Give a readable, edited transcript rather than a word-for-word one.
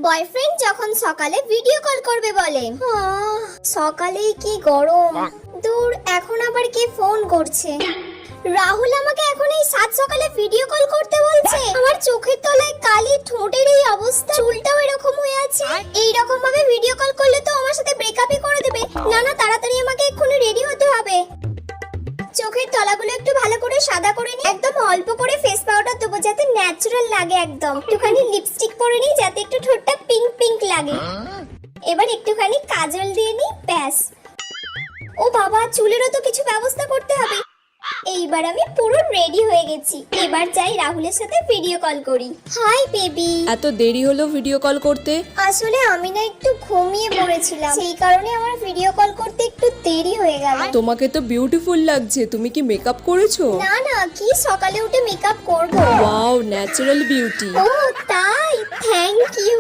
Boyfriend যখন সকালে video call করবে বলে, সকালেই কি গরম, দূর এখন আবার কে ফোন করছে। রাহুল আমাকে এখন এই সাত সকালে ভিডিও কল করতে বলছে। আমার চোখের তলায় কালি, ঠোঁটের এই অবস্থা, চুলটাও এরকম হয়ে আছে। এই রকম ভাবে ভিডিও কল করলে তো আমার সাথে ব্রেকআপই করে দেবে। না না, তাড়াতাড়ি আমাকে এক্ষুনি রেডি হতে হবে। চোখের তলাগুলো একটু ভালো করে সাদা করে নি, একদম অল্প করে ফেস পাউডার দেবো যাতে ন্যাচারাল লাগে, একদম একটুখানি লিপস্টিক পরে নি যাতে একটু ঠোঁটটা পিঙ্ক পিঙ্ক লাগে। এবার একটুখানি কাজল দিয়ে নি, ব্যাস। ও বাবা, চুলেরও তো কিছু ব্যবস্থা করতে হবে। এইবার আমি পুরো রেডি হয়ে গেছি, এবার যাই রাহুলের সাথে ভিডিও কল করি। Hi baby. এত দেরি হলো ভিডিও কল করতে? আসলে আমি না একটু ঘুমিয়ে পড়েছিলাম, সেই কারণে আমার ভিডিও কল করতে একটু দেরি হয়ে গেল। তোমাকে তো বিউটিফুল লাগছে, তুমি কি মেকআপ করেছো? না না, কি সকালে উঠে মেকআপ করব? Wow, natural beauty. ও তাই, থ্যাংক ইউ।